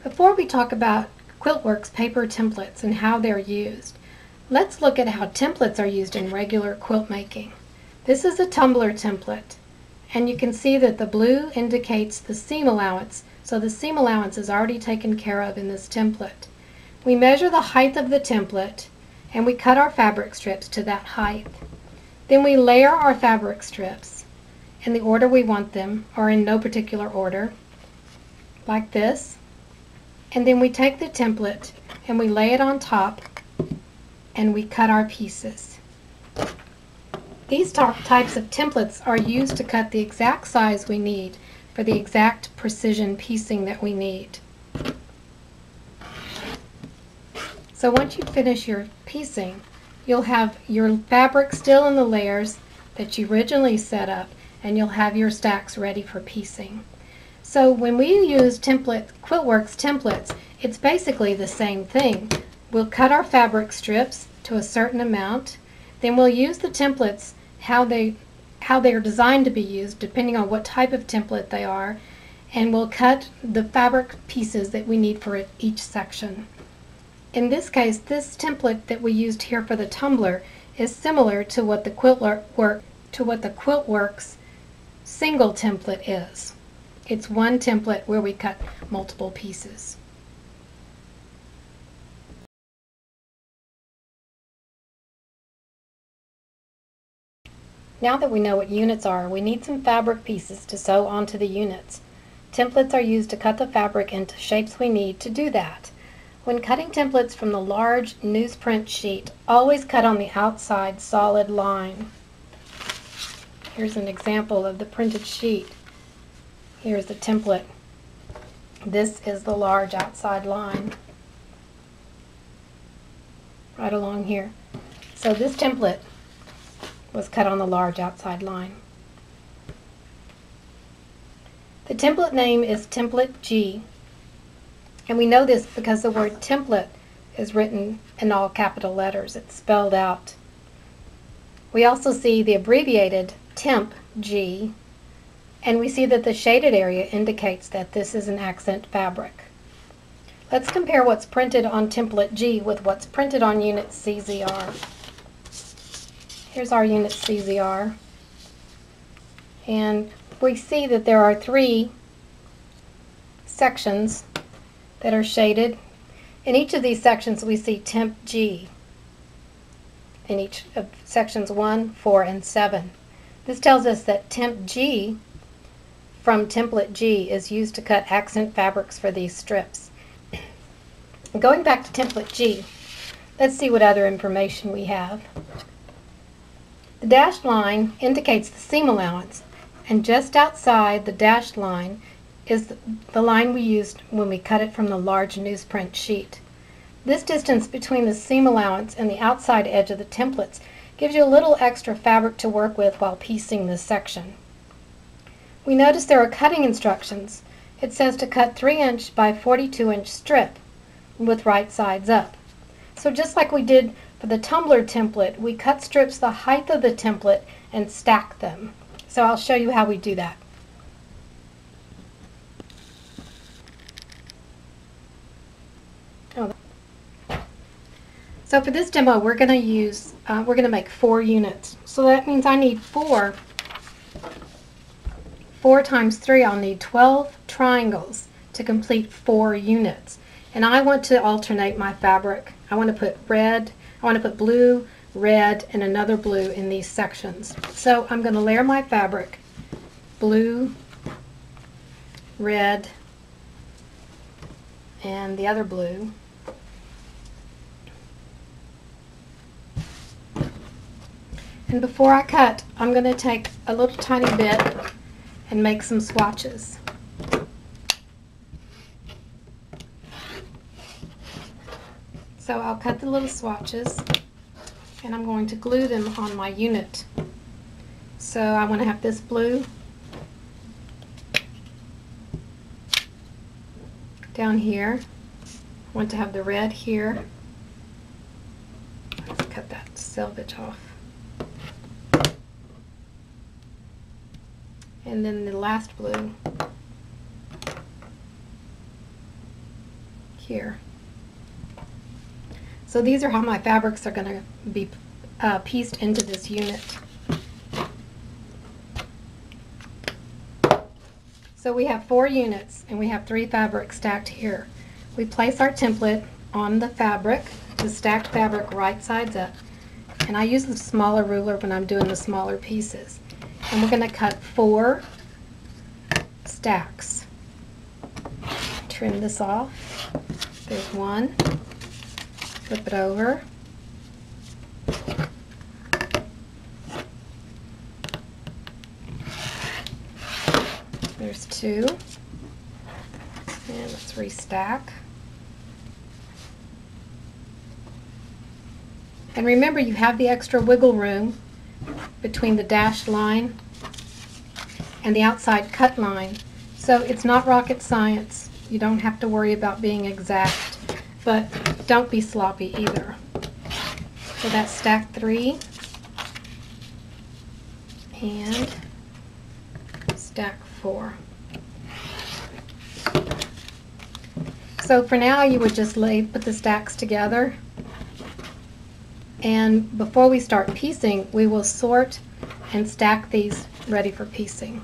Before we talk about Quiltworx paper templates and how they're used, let's look at how templates are used in regular quilt making. This is a tumbler template, and you can see that the blue indicates the seam allowance, so the seam allowance is already taken care of in this template. We measure the height of the template and we cut our fabric strips to that height. Then we layer our fabric strips in the order we want them, or in no particular order, like this. And then we take the template and we lay it on top and we cut our pieces. These types of templates are used to cut the exact size we need for the exact precision piecing that we need. So once you finish your piecing, you'll have your fabric still in the layers that you originally set up, and you'll have your stacks ready for piecing. So when we use Quiltworx templates, it's basically the same thing. We'll cut our fabric strips to a certain amount, then we'll use the templates how they are designed to be used depending on what type of template they are, and we'll cut the fabric pieces that we need for each section. In this case, this template that we used here for the tumbler is similar to what the Quiltworx single template is. It's one template where we cut multiple pieces. Now that we know what units are, we need some fabric pieces to sew onto the units. Templates are used to cut the fabric into shapes we need to do that. When cutting templates from the large newsprint sheet, always cut on the outside solid line. Here's an example of the printed sheet. Here's the template. This is the large outside line right along here. So this template was cut on the large outside line. The template name is Template G, and we know this because the word template is written in all capital letters. It's spelled out. We also see the abbreviated Temp G, and we see that the shaded area indicates that this is an accent fabric. Let's compare what's printed on Template G with what's printed on Unit CZR. Here's our Unit CZR, and we see that there are 3 sections that are shaded. In each of these sections we see Temp G in each of sections 1, 4, and 7. This tells us that Temp G from Template G is used to cut accent fabrics for these strips. Going back to Template G, let's see what other information we have. The dashed line indicates the seam allowance, and just outside the dashed line is the line we used when we cut it from the large newsprint sheet. This distance between the seam allowance and the outside edge of the templates gives you a little extra fabric to work with while piecing this section. We notice there are cutting instructions. It says to cut 3" by 42" strip with right sides up. So just like we did for the tumbler template, we cut strips the height of the template and stack them. So I'll show you how we do that. So for this demo, we're going to make 4 units. So that means I need 4 times 3, I'll need 12 triangles to complete 4 units. And I want to alternate my fabric. I want to put blue, red, and another blue in these sections. So I'm going to layer my fabric, blue, red, and the other blue. And before I cut, I'm going to take a little tiny bit and make some swatches. So I'll cut the little swatches and I'm going to glue them on my unit. So I want to have this blue down here. I want to have the red here. Let's cut that selvage off. And then the last blue here. So these are how my fabrics are going to be pieced into this unit. So we have 4 units and we have 3 fabrics stacked here. We place our template on the fabric, the stacked fabric right sides up. And I use the smaller ruler when I'm doing the smaller pieces. And we're going to cut 4 stacks. Trim this off. There's 1. Flip it over. There's 2. And let's restack. And remember, you have the extra wiggle room between the dashed line and the outside cut line. So it's not rocket science. You don't have to worry about being exact, but don't be sloppy either. So that's stack 3 and stack 4. So for now you would just put the stacks together, and before we start piecing we will sort and stack these ready for piecing.